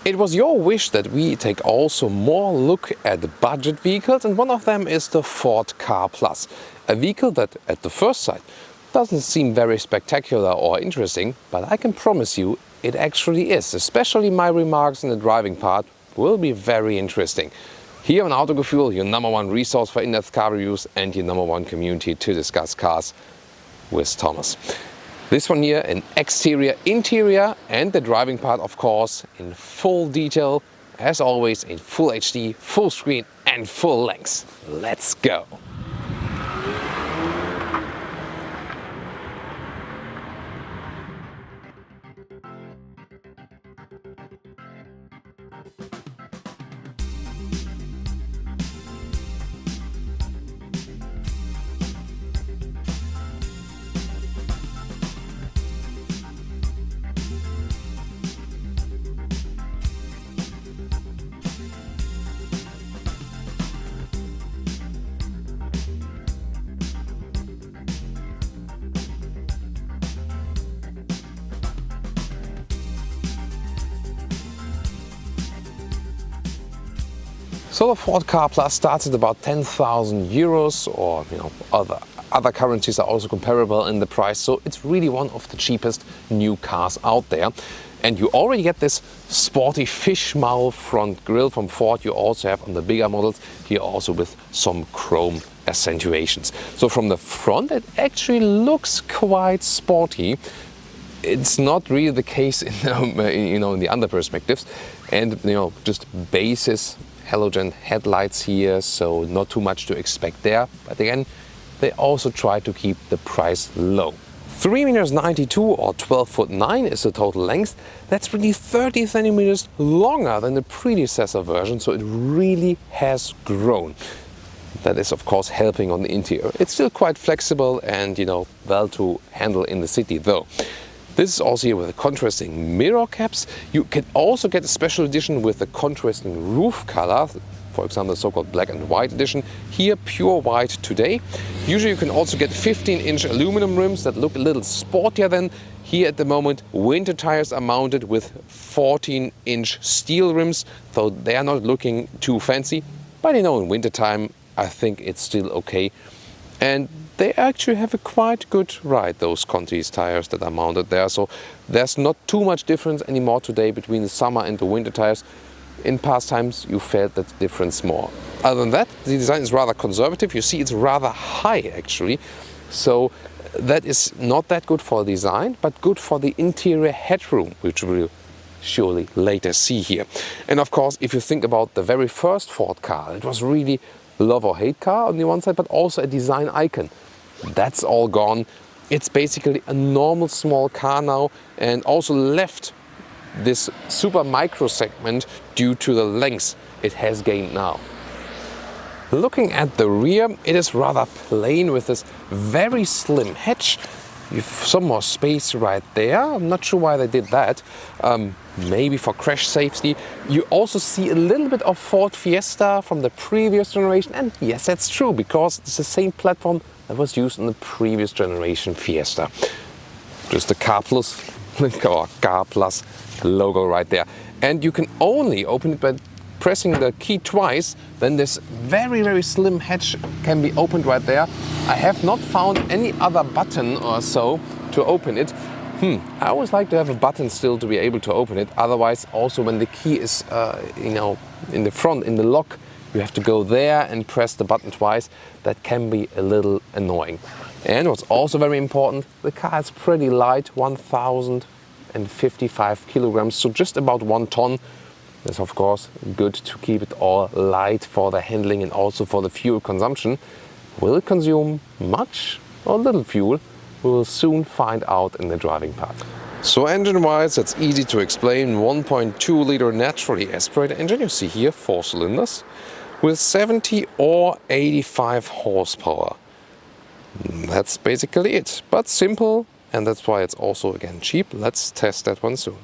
It was your wish that we take also more look at the budget vehicles, and one of them is the Ford Ka Plus, a vehicle that at the first sight doesn't seem very spectacular or interesting, but I can promise you it actually is. Especially my remarks in the driving part will be very interesting. Here on Autogefühl, your #1 resource for in-depth car reviews and your #1 community to discuss cars with Thomas. This one here in exterior, interior and the driving part, of course, in full detail, as always in full HD, full screen and full length. Let's go! So the Ford Ka Plus starts at about 10,000 euros, or other currencies are also comparable in the price. So it's really one of the cheapest new cars out there. And you already get this sporty fish mouth front grille from Ford. You also have on the bigger models here also with some chrome accentuations. So from the front it actually looks quite sporty. It's not really the case in in the other perspectives, and just basis halogen headlights here, so not too much to expect there. But again, they also try to keep the price low. 3.92 meters or 12'9" is the total length. That's really 30 centimeters longer than the predecessor version, so it really has grown. That is of course helping on the interior. It's still quite flexible and well to handle in the city though. This is also here with the contrasting mirror caps. You can also get a special edition with the contrasting roof color, for example the so-called black and white edition. Here pure white today. Usually you can also get 15-inch aluminum rims that look a little sportier than. Here at the moment winter tires are mounted with 14-inch steel rims, though they are not looking too fancy. But in wintertime I think it's still okay. And they actually have a quite good ride, those Conti's tires that are mounted there. So there's not too much difference anymore today between the summer and the winter tires. In past times you felt that difference more. Other than that, the design is rather conservative. You see it's rather high actually. So that is not that good for design, but good for the interior headroom, which we'll surely later see here. And of course, if you think about the very first Ford car, it was really love or hate car on the one side, but also a design icon. That's all gone. It's basically a normal small car now, and also left this super micro segment due to the length it has gained now. Looking at the rear, it is rather plain with this very slim hatch. You have some more space right there. I'm not sure why they did that. Maybe for crash safety. You also see a little bit of Ford Fiesta from the previous generation. And yes, that's true, because it's the same platform that was used in the previous generation Fiesta. Just the Ka Plus, or Ka Plus logo right there. And you can only open it by pressing the key twice. Then this very, very slim hatch can be opened right there. I have not found any other button or so to open it. I always like to have a button still to be able to open it. Otherwise, also when the key is, in the front, in the lock, you have to go there and press the button twice. That can be a little annoying. And what's also very important, the car is pretty light, 1,055 kilograms, so just about 1 ton. It's of course good to keep it all light for the handling and also for the fuel consumption. Will it consume much or little fuel? We will soon find out in the driving part. So engine-wise, it's easy to explain. 1.2 liter naturally aspirated engine, you see here 4 cylinders, with 70 or 85 horsepower. That's basically it, but simple, and that's why it's also again cheap. Let's test that one soon.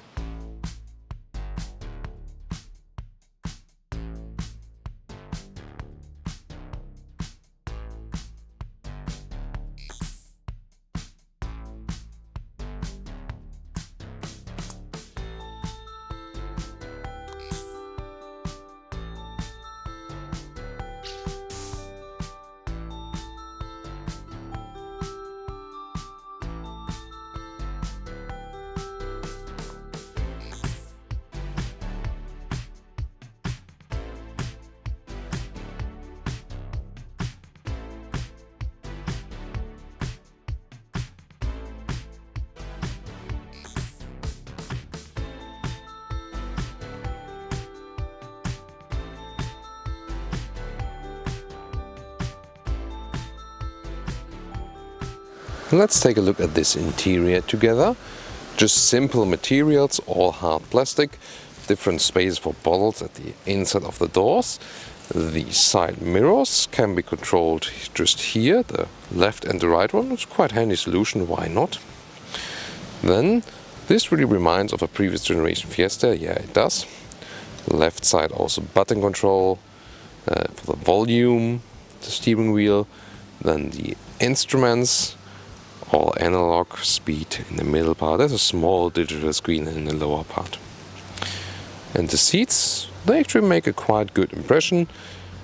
Let's take a look at this interior together. Just simple materials, all hard plastic, different space for bottles at the inside of the doors. The side mirrors can be controlled just here, the left and the right one. It's quite a handy solution, why not? Then this really reminds of a previous generation Fiesta, yeah it does. Left side also button control for the volume, the steering wheel, then the instruments, all analog, speed in the middle part. There's a small digital screen in the lower part. And the seats, they actually make a quite good impression.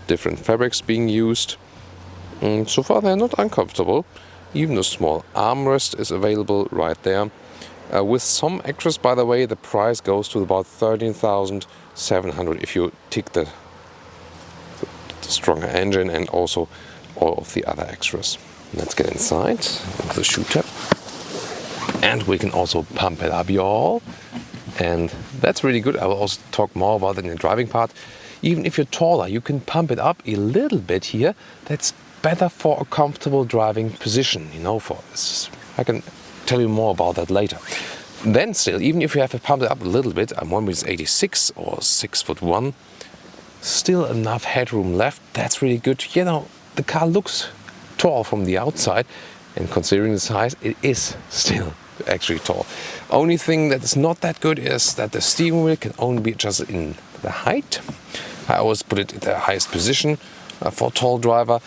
Different fabrics being used. So far they're not uncomfortable. Even a small armrest is available right there. With some extras, by the way, the price goes to about 13,700 if you tick the stronger engine and also all of the other extras. Let's get inside with the shoe tab. And we can also pump it up, y'all. And that's really good. I will also talk more about it in the driving part. Even if you're taller, you can pump it up a little bit here. That's better for a comfortable driving position, you know, for this. I can tell you more about that later. Then still, even if you have to pump it up a little bit, I'm 1.86 or 6'1", still enough headroom left. That's really good. You know, the car looks tall from the outside, and considering the size, it is still actually tall. Only thing that is not that good is that the steering wheel can only be adjusted in the height. I always put it at the highest position for a tall driver.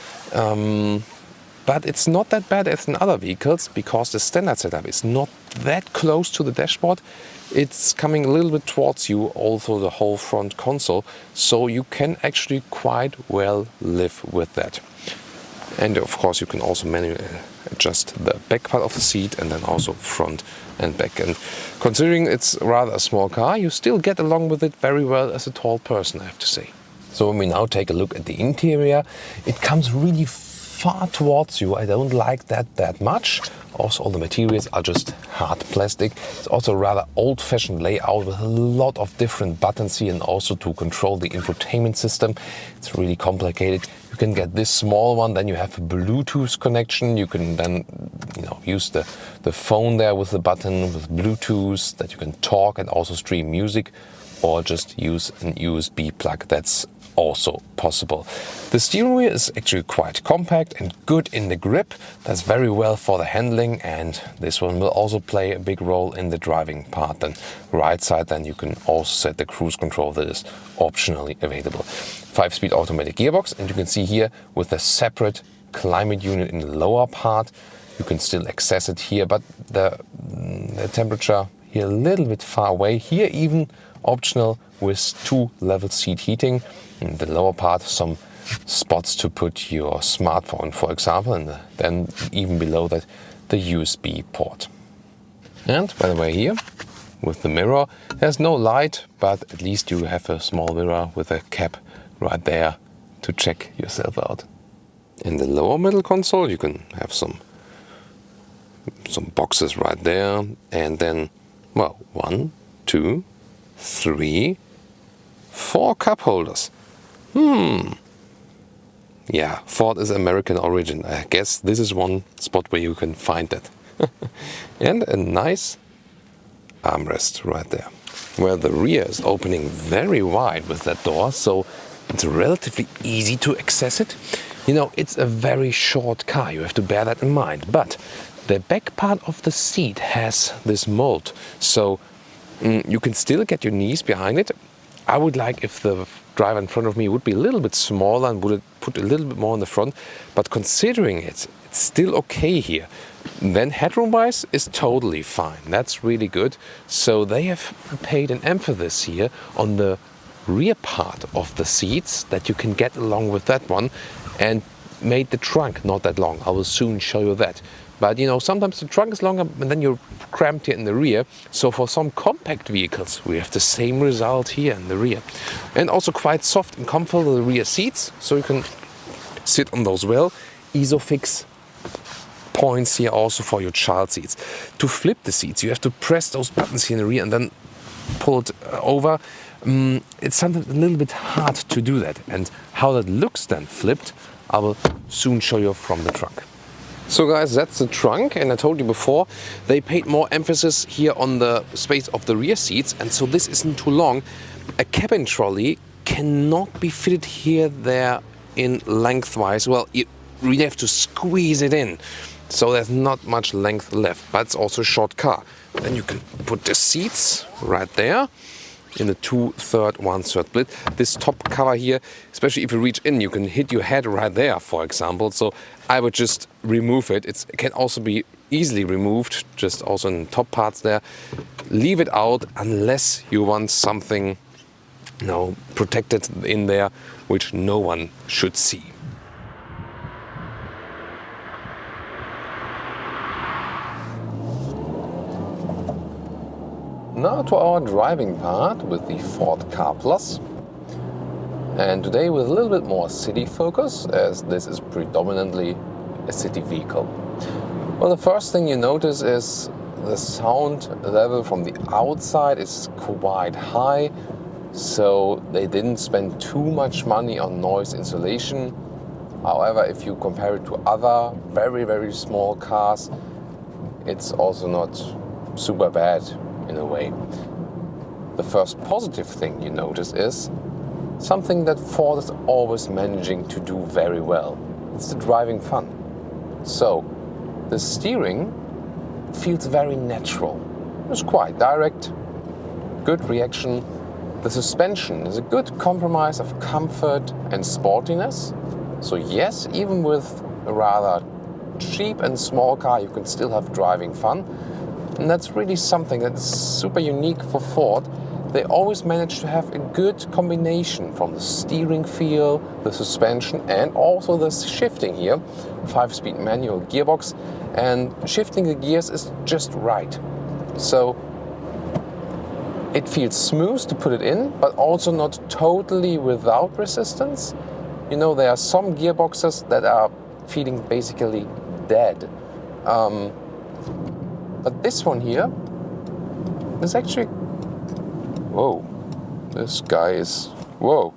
But it's not that bad as in other vehicles because the standard setup is not that close to the dashboard. It's coming a little bit towards you, also the whole front console, so you can actually quite well live with that. And of course you can also manually adjust the back part of the seat and then also front and back. And considering it's rather a small car, you still get along with it very well as a tall person, I have to say. So when we now take a look at the interior, it comes really far towards you. I don't like that much. Also all the materials are just hard plastic. It's also a rather old-fashioned layout with a lot of different buttons here and also to control the infotainment system. It's really complicated. You can get this small one, then you have a Bluetooth connection. You can then, you know, use the phone there with the button with Bluetooth that you can talk and also stream music, or just use an USB plug. That's also possible. The steering wheel is actually quite compact and good in the grip. That's very well for the handling, and this one will also play a big role in the driving part. Then right side, then you can also set the cruise control that is optionally available. 5-speed automatic gearbox, and you can see here with a separate climate unit in the lower part. You can still access it here, but the temperature here a little bit far away. Here even optional with 2-level seat heating. In the lower part, some spots to put your smartphone, for example, and then even below that, the USB port. And by the way, here with the mirror, there's no light, but at least you have a small mirror with a cap right there to check yourself out. In the lower middle console, you can have some boxes right there, and then, well, 1, 2, 3, 4 cup holders. Yeah, Ford is American origin. I guess this is one spot where you can find that. And a nice armrest right there, where the rear is opening very wide with that door, so it's relatively easy to access it. You know, it's a very short car, you have to bear that in mind, but the back part of the seat has this mold, so you can still get your knees behind it. I would like if the driver in front of me would be a little bit smaller and would put a little bit more in the front, but considering it's still okay here. Then headroom wise is totally fine. That's really good. So they have paid an emphasis here on the rear part of the seats that you can get along with that one, and made the trunk not that long. I will soon show you that. But you know, sometimes the trunk is longer and then you're cramped here in the rear. So for some compact vehicles, we have the same result here in the rear. And also quite soft and comfortable rear seats, so you can sit on those well. Isofix points here also for your child seats. To flip the seats, you have to press those buttons here in the rear and then pull it over. It's sometimes a little bit hard to do that. And how that looks then flipped, I will soon show you from the trunk. So guys, that's the trunk, and I told you before, they paid more emphasis here on the space of the rear seats, and so this isn't too long. A cabin trolley cannot be fitted here, there in lengthwise. Well, you really have to squeeze it in, so there's not much length left, but it's also a short car. Then you can put the seats right there in the 2/3, 1/3 split. This top cover here, especially if you reach in, you can hit your head right there, for example. So I would just remove it. It can also be easily removed, just also in the top parts there. Leave it out unless you want something, you know, protected in there, which no one should see. Now to our driving part with the Ford Car Plus, and today with a little bit more city focus, as this is predominantly a city vehicle. Well, the first thing you notice is the sound level from the outside is quite high, so they didn't spend too much money on noise insulation. However, if you compare it to other very small cars, it's also not super bad in a way. The first positive thing you notice is something that Ford is always managing to do very well. It's the driving fun. So the steering feels very natural. It's quite direct, good reaction. The suspension is a good compromise of comfort and sportiness. So yes, even with a rather cheap and small car, you can still have driving fun. And that's really something that's super unique for Ford. They always manage to have a good combination from the steering feel, the suspension, and also the shifting here. 5-speed manual gearbox, and shifting the gears is just right. So it feels smooth to put it in, but also not totally without resistance. You know, there are some gearboxes that are feeling basically dead. But this one here is actually, whoa, this guy is, whoa.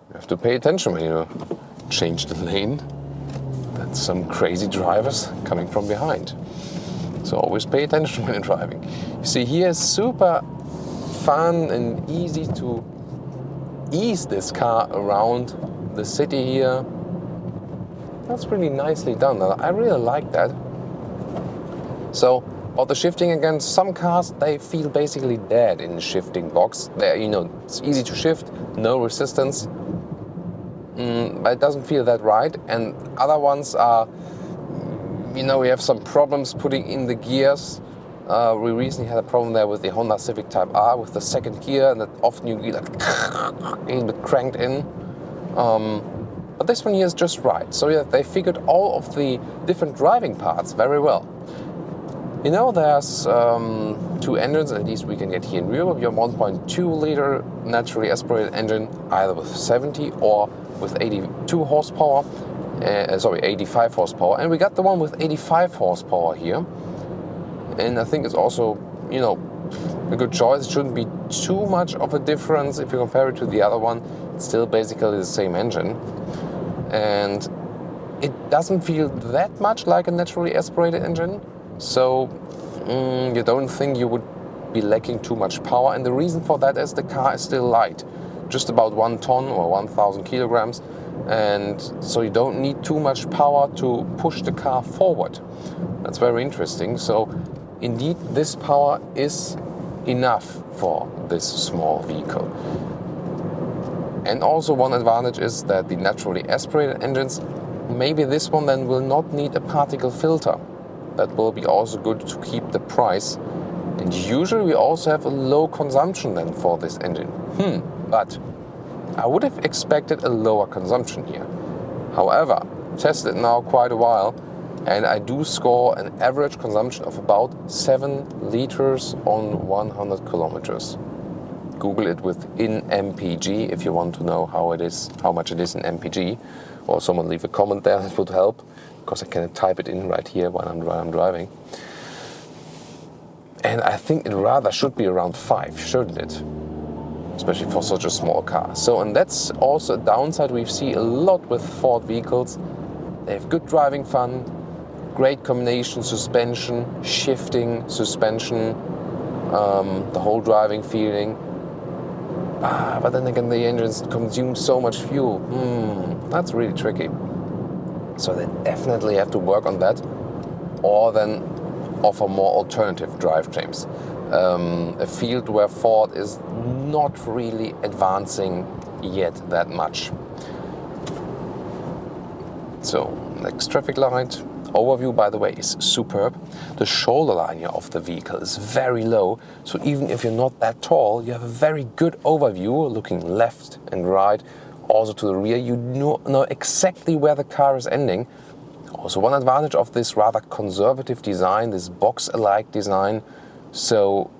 You have to pay attention when you change the lane. That's some crazy drivers coming from behind. So always pay attention when you're driving. You see, here is super fun and easy to ease this car around the city here. That's really nicely done. I really like that. So, about the shifting again, some cars, they feel basically dead in the shifting box. You know, it's easy to shift, no resistance, but it doesn't feel that right. And other ones are, you know, we have some problems putting in the gears. We recently had a problem there with the Honda Civic Type R with the second gear, and that often you get like a little bit cranked in. But this one here is just right. So yeah, they figured all of the different driving parts very well. You know, there's two engines, at least we can get here in Europe. You have 1.2 liter naturally aspirated engine, either with 70 or with 82 horsepower. 85 horsepower. And we got the one with 85 horsepower here. And I think it's also, you know, a good choice. It shouldn't be too much of a difference if you compare it to the other one. It's still basically the same engine. And it doesn't feel that much like a naturally aspirated engine. So you don't think you would be lacking too much power, and the reason for that is the car is still light, just about 1 ton or 1,000 kilograms, and so you don't need too much power to push the car forward. That's very interesting. So indeed, this power is enough for this small vehicle. And also one advantage is that the naturally aspirated engines, maybe this one then will not need a particle filter. That will be also good to keep the price. And usually we also have a low consumption then for this engine. But I would have expected a lower consumption here. However, tested now quite a while, and I do score an average consumption of about 7 liters on 100 kilometers. Google it in MPG if you want to know how much it is in MPG, or someone leave a comment there, that would help, because I can type it in right here while I'm driving. And I think it rather should be around 5, shouldn't it? Especially for such a small car. So, and that's also a downside we see a lot with Ford vehicles. They have good driving fun, great combination, suspension, shifting, suspension, the whole driving feeling. But then again, the engines consume so much fuel. That's really tricky. So they definitely have to work on that, or then offer more alternative drivetrains. A field where Ford is not really advancing yet that much. So, next traffic light. Overview, by the way, is superb. The shoulder line here of the vehicle is very low, so even if you're not that tall, you have a very good overview, looking left and right, also to the rear. You know exactly where the car is ending. Also, one advantage of this rather conservative design, this box-alike design, so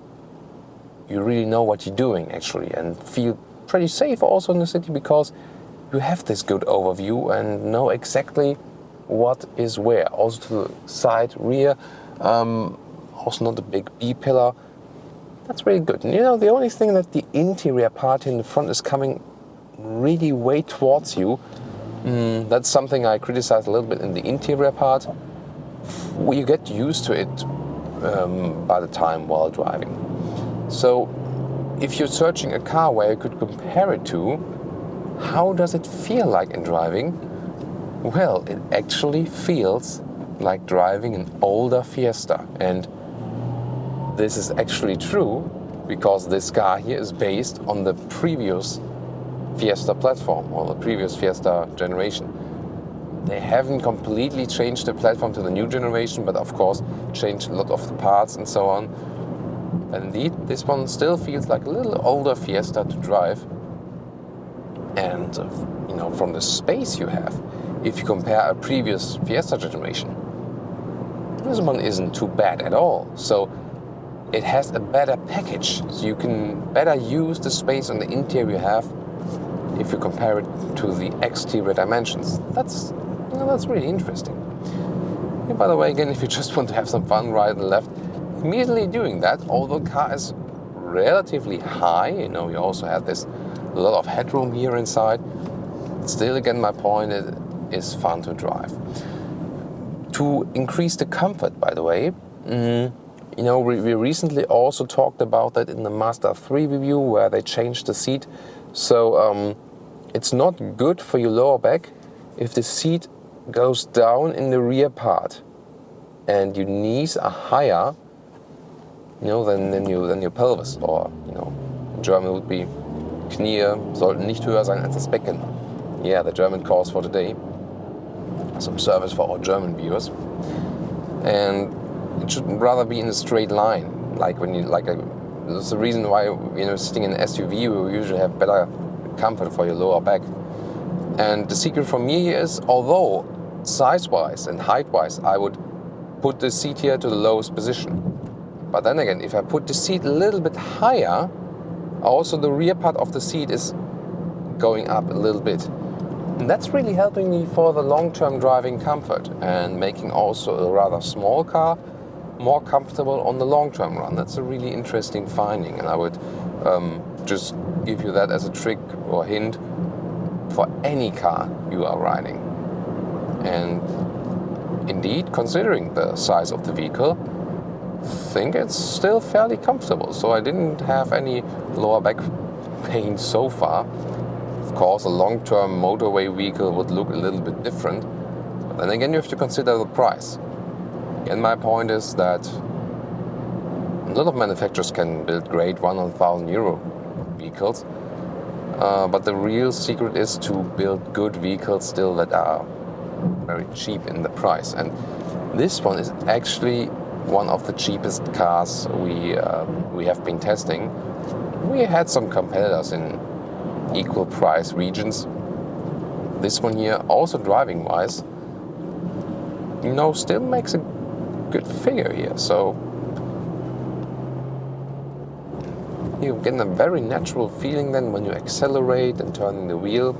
you really know what you're doing actually, and feel pretty safe also in the city, because you have this good overview and know exactly what is where. Also to the side, rear, also not a big B-pillar. That's really good. And the only thing that the interior part in the front is coming really way towards you. That's something I criticize a little bit in the interior part. You get used to it by the time while driving. So if you're searching a car where you could compare it to, how does it feel like in driving? Well, it actually feels like driving an older Fiesta. And this is actually true because this car here is based on the previous Fiesta platform, or the previous Fiesta generation. They haven't completely changed the platform to the new generation, but of course changed a lot of the parts and so on. And indeed, this one still feels like a little older Fiesta to drive. And from the space you have, if you compare a previous Fiesta generation, this one isn't too bad at all. So it has a better package, so you can better use the space on the interior you have if you compare it to the exterior dimensions. That's really interesting. And by the way, again, if you just want to have some fun right and left, immediately doing that, although the car is relatively high, you also have this a lot of headroom here inside. Still, again, my point is fun to drive. To increase the comfort, by the way, we recently also talked about that in the Mazda 3 review, where they changed the seat. So it's not good for your lower back if the seat goes down in the rear part and your knees are higher, than your pelvis, or in German would be Knie sollten nicht höher sein als das Becken. Yeah, the German calls for today. Some service for our German viewers. And it should rather be in a straight line, that's the reason why sitting in an SUV you usually have better comfort for your lower back. And the secret for me is, although size-wise and height-wise I would put the seat here to the lowest position, but then again, if I put the seat a little bit higher, also the rear part of the seat is going up a little bit. And that's really helping me for the long-term driving comfort and making also a rather small car more comfortable on the long-term run. That's a really interesting finding, and I would just give you that as a trick or hint for any car you are riding. And indeed, considering the size of the vehicle, I think it's still fairly comfortable. So I didn't have any lower back pain so far. Of course, a long-term motorway vehicle would look a little bit different. But then again, you have to consider the price. And my point is that a lot of manufacturers can build great €100,000 vehicles, but the real secret is to build good vehicles still that are very cheap in the price. And this one is actually one of the cheapest cars we have been testing. We had some competitors in equal price regions. This one here, also driving wise, still makes a good figure here. So you get a very natural feeling then when you accelerate and turning the wheel.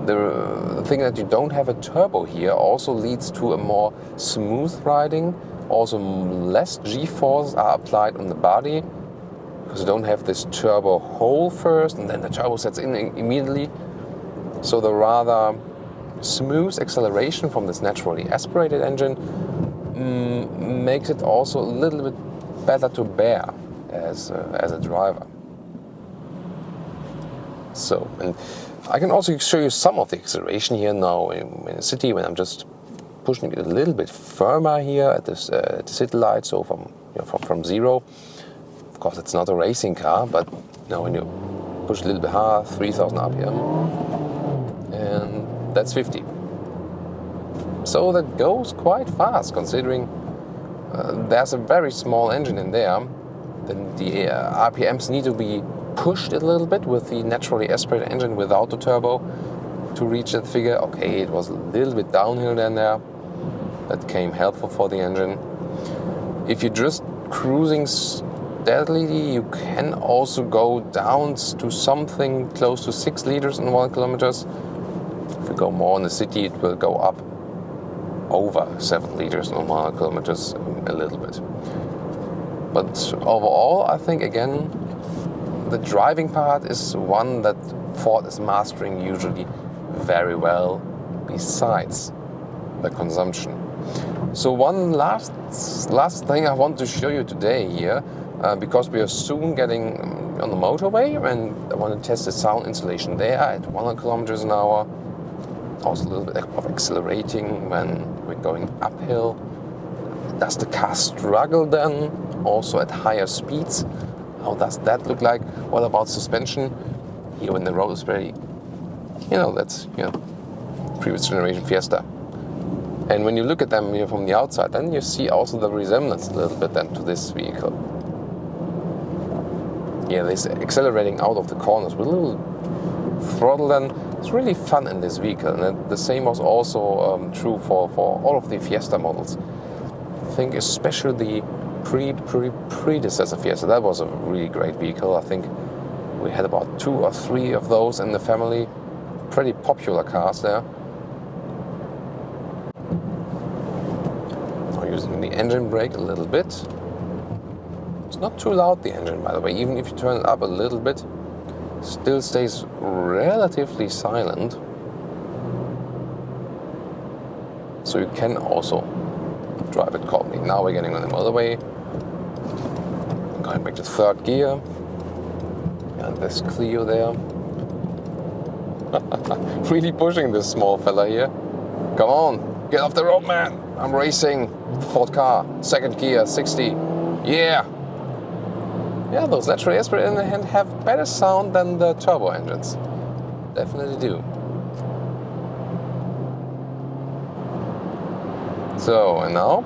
The thing that you don't have a turbo here also leads to a more smooth riding. Also less G-forces are applied on the body because you don't have this turbo hole first and then the turbo sets in immediately. So the rather smooth acceleration from this naturally aspirated engine makes it also a little bit better to bear as a driver. So, and I can also show you some of the acceleration here now in the city when I'm just pushing it a little bit firmer here at this at the city light. So from zero. Of course, it's not a racing car, but when you push a little bit harder, 3,000 RPM, and that's 50. So that goes quite fast, considering there's a very small engine in there. Then the RPMs need to be pushed a little bit with the naturally aspirated engine without the turbo to reach that figure. Okay, it was a little bit downhill then there. That came helpful for the engine. If you're just cruising steadily, you can also go down to something close to 6 liters in 1 kilometer. If you go more in the city, it will go up over 7 liters in 1 kilometer a little bit. But overall, I think again, the driving part is one that Ford is mastering usually very well, besides the consumption. So one last thing I want to show you today here, because we are soon getting on the motorway, and I want to test the sound insulation there at 100 kilometers an hour. Also a little bit of accelerating when we're going uphill. Does the car struggle then also at higher speeds? How does that look like? What about suspension? Here when the road is very, that's previous generation Fiesta. And when you look at them here from the outside, then you see also the resemblance a little bit then to this vehicle. Yeah, this accelerating out of the corners with a little throttle then. It's really fun in this vehicle, and the same was also true for all of the Fiesta models. I think especially the predecessor Fiesta, that was a really great vehicle. I think we had about 2 or 3 of those in the family. Pretty popular cars there. Now using the engine brake a little bit. It's not too loud, the engine, by the way. Even if you turn it up a little bit, still stays relatively silent. So you can also drive it calmly. Now we're getting on the motorway. Going back to 3rd gear. And this Clio there. Really pushing this small fella here. Come on, get off the road, man. I'm racing the Ford car. 2nd gear, 60. Yeah. Yeah, those naturally aspirated engines have better sound than the turbo engines. Definitely do. So, and now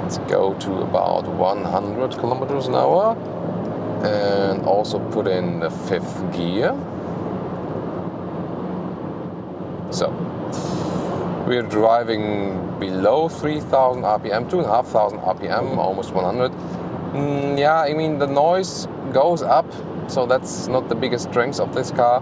let's go to about 100 kilometers an hour and also put in the 5th gear. So, we're driving below 3,000 RPM, 2,500 RPM, almost 100. Yeah, I mean the noise goes up, so that's not the biggest strength of this car.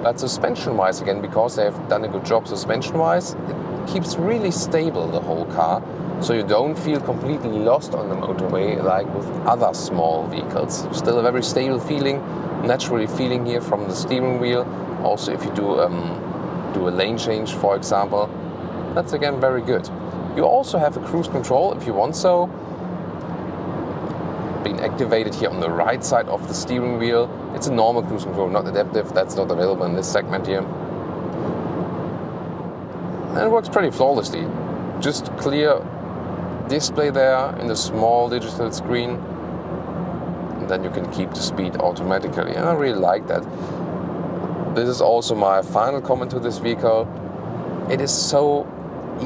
But suspension-wise, again, because they've done a good job suspension-wise, it keeps really stable, the whole car. So you don't feel completely lost on the motorway like with other small vehicles. Still a very stable feeling, naturally feeling here from the steering wheel. Also if you do a lane change, for example, that's again very good. You also have a cruise control if you want so. Being activated here on the right side of the steering wheel. It's a normal cruise control, not adaptive. That's not available in this segment here. And it works pretty flawlessly. Just clear display there in the small digital screen. And then you can keep the speed automatically. And I really like that. This is also my final comment to this vehicle. It is so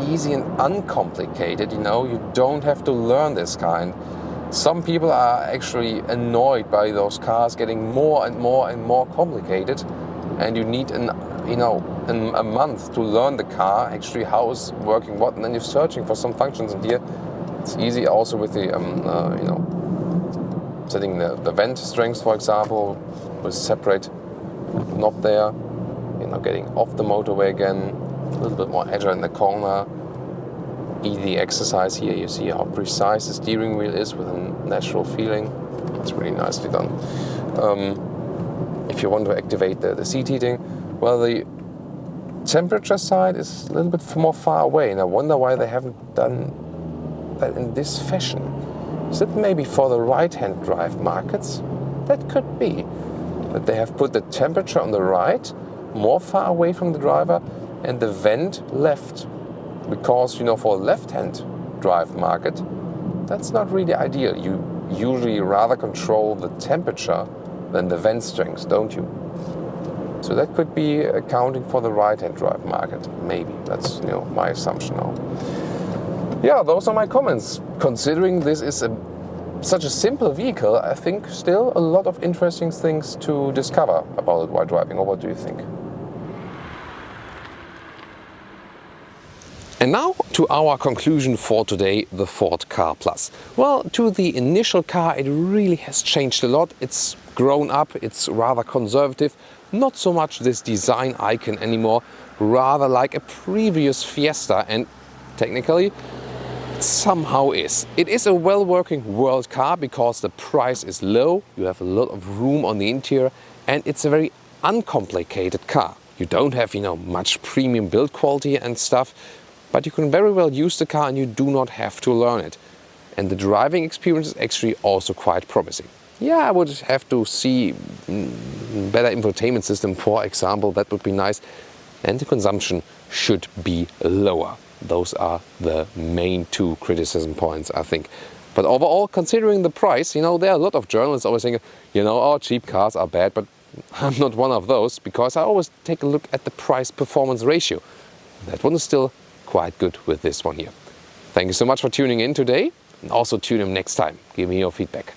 easy and uncomplicated, you don't have to learn this kind. Some people are actually annoyed by those cars getting more and more and more complicated, and you need a month to learn the car, actually how it's working what, and then you're searching for some functions in here. It's easy also with the setting the vent strength, for example, with separate knob there. Getting off the motorway again, a little bit more agile in the corner. Easy exercise here. You see how precise the steering wheel is with a natural feeling. It's really nicely done. If you want to activate the seat heating, well, the temperature side is a little bit more far away, and I wonder why they haven't done that in this fashion. Is it maybe for the right-hand drive markets? That could be. That they have put the temperature on the right, more far away from the driver, and the vent left. Because, for a left-hand drive market, that's not really ideal. You usually rather control the temperature than the vent strength, don't you? So that could be accounting for the right-hand drive market, maybe. That's my assumption now. Yeah, those are my comments. Considering this is such a simple vehicle, I think still a lot of interesting things to discover about it while driving. Or what do you think? And now to our conclusion for today, the Ford Ka Plus. Well, to the initial car, it really has changed a lot. It's grown up, it's rather conservative, not so much this design icon anymore, rather like a previous Fiesta, and technically it somehow is. It is a well-working world car because the price is low, you have a lot of room on the interior, and it's a very uncomplicated car. You don't have, much premium build quality and stuff, but you can very well use the car and you do not have to learn it. And the driving experience is actually also quite promising. Yeah, I would have to see better infotainment system, for example, that would be nice. And the consumption should be lower. Those are the main two criticism points, I think. But overall, considering the price, there are a lot of journalists always saying, cheap cars are bad, but I'm not one of those, because I always take a look at the price-performance ratio. That one is still quite good with this one here. Thank you so much for tuning in today, and also tune in next time. Give me your feedback.